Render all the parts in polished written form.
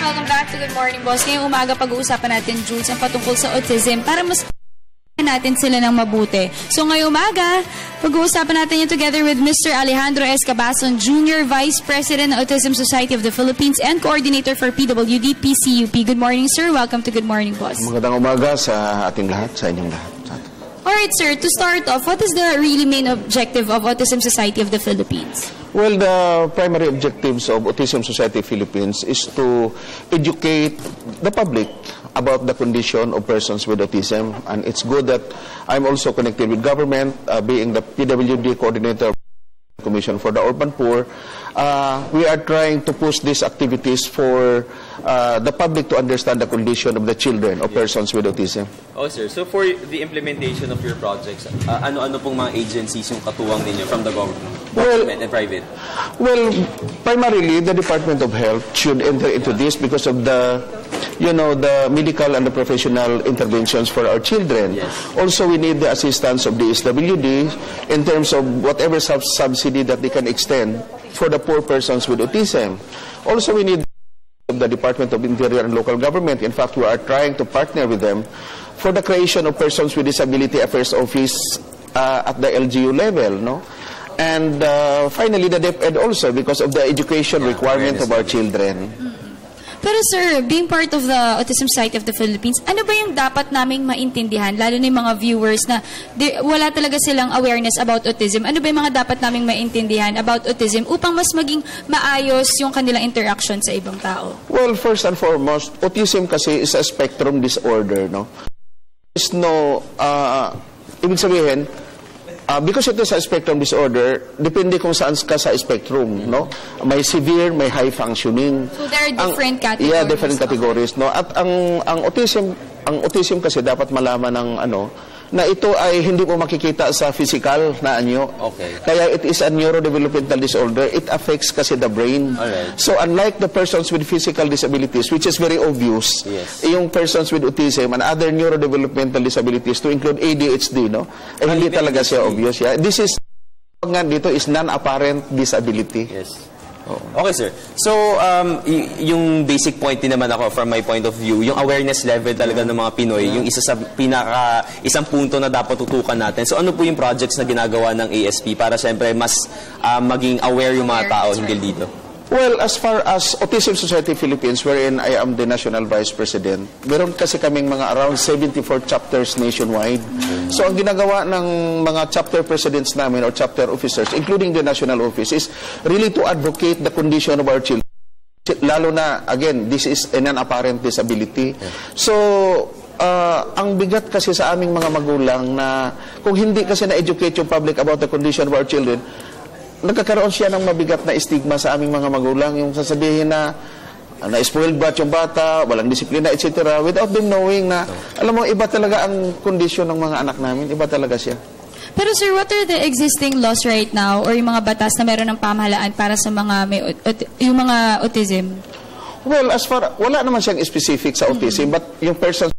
welcome back to Good Morning Boss. Ngayong umaga pag-uusapan natin, Jules, ang patungkol sa autism para mas natin sila ng mabuti. So ngayong umaga, pag-uusapan natin yun together with Mr. Alejandro S. Cabazon, Jr. Vice President ng Autism Society of the Philippines and Coordinator for PWD PCUP. Good morning, sir. Welcome to Good Morning Boss. Magandang umaga sa ating lahat, sa inyong lahat. Alright, sir. To start off, what is the really main objective of Autism Society of the Philippines? Well, the primary objectives of Autism Society Philippines is to educate the public about the condition of persons with autism. And it's good that I'm also connected with government, being the PWD coordinator of the Commission for the Urban Poor. We are trying to push these activities for the public to understand the condition of the children or persons with autism. Oh, sir. So for the implementation of your projects, ano-ano pong mga agencies yung katuwang ninyo from the government and private? Well, primarily, the Department of Health should enter into this because of the, the medical and the professional interventions for our children. Yes. Also, we need the assistance of the SWD in terms of whatever subsidy that they can extend for the poor persons with autism. Also, we need the Department of Interior and Local Government. In fact, we are trying to partner with them for the creation of Persons with Disability Affairs Office at the LGU level, no? And finally, the DepEd also because of the education requirement of our children. Pero sir, being part of the Autism Society of the Philippines, ano ba yung dapat naming maintindihan, lalo na yung mga viewers na wala talaga silang awareness about autism? Ano ba yung mga dapat naming maintindihan about autism upang mas maging maayos yung kanilang interaction sa ibang tao? Well, first and foremost, autism kasi is a spectrum disorder, no? There's no, ibig sabihin, because it is a spectrum disorder, depende kung saan ka sa spectrum, no? May severe, may high functioning. So there are different categories. Yeah, different categories, no? At ang autism kasi dapat malaman ng na ito ay hindi mo makikita sa physical na anyo. Okay. Kaya it is a neurodevelopmental disorder. It affects kasi the brain. Alright. So unlike the persons with physical disabilities, which is very obvious, yes, yung persons with autism and other neurodevelopmental disabilities to include ADHD, no? Hindi talaga siya obvious. Yeah? This is, dito is non-apparent disability. Yes. Okay, sir. So, yung basic point din naman ako from my point of view, yung awareness level talaga ng mga Pinoy, yung isa sa isang punto na dapat tutukan natin. So, ano po yung projects na ginagawa ng ASP para siyempre mas maging aware yung mga tao hinggil dito? Well, as far as Autism Society Philippines, wherein I am the National Vice President, meron kasi kaming mga around 74 chapters nationwide. So, ang ginagawa ng mga chapter presidents namin or chapter officers, including the national office, is really to advocate the condition of our children. Lalo na, again, this is an apparent disability. So, ang bigat kasi sa aming mga magulang na kung hindi kasi na-educate yung public about the condition of our children, nagkakaroon siya ng mabigat na stigma sa aming mga magulang, yung sasabihin na na-spoiled brat yung bata, walang disiplina, etc. Without them knowing na, alam mo, iba talaga ang kondisyon ng mga anak namin, iba talaga siya. Pero sir, what are the existing laws right now or yung mga batas na meron ng pamahalaan para sa mga yung mga autism? Well, as far, wala naman siyang specific sa autism, but yung person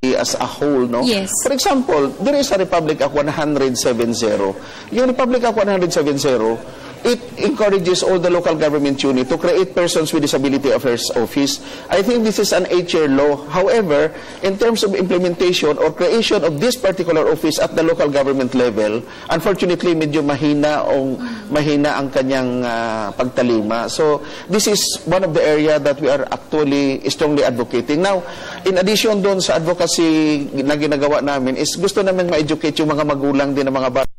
as a whole, no? Yes. For example, there is a Republic Act 170. Yung Republic Act 170, it encourages all the local government unit to create Persons with Disability Affairs Office. I think this is an 8-year law. However, in terms of implementation or creation of this particular office at the local government level, unfortunately, medyo mahina ang kanyang pagtalima. So, this is one of the area that we are actually strongly advocating. Now, in addition doon sa advocacy na ginagawa namin, is gusto namin ma-educate yung mga magulang din ng mga bata.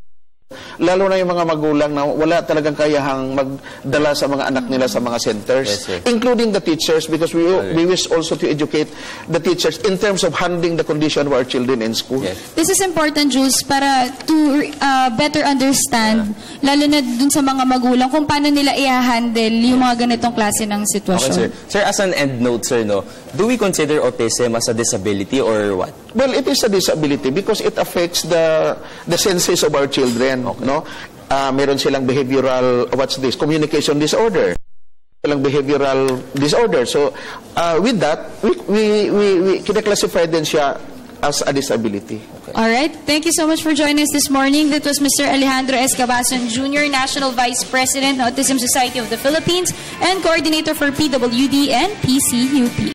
Lalo na yung mga magulang na wala talagang kayahang magdala sa mga anak nila sa mga centers, yes, including the teachers, because we wish also to educate the teachers in terms of handling the condition of our children in school. Yes. This is important, Jules, para to better understand, lalo na dun sa mga magulang, kung paano nila i-handle yung mga ganitong klase ng sitwasyon. Okay, sir. Sir, as an end note, sir, no, do we consider autism as a disability or what? Well, it is a disability because it affects the senses of our children. Okay. No? Meron silang behavioral, communication disorder. Silang behavioral disorder. So, with that, we kina-classify din siya as a disability. All right. Thank you so much for joining us this morning. That was Mr. Alejandro S. Cabason Jr., National Vice President, Autism Society of the Philippines, and Coordinator for PWD and PCUP.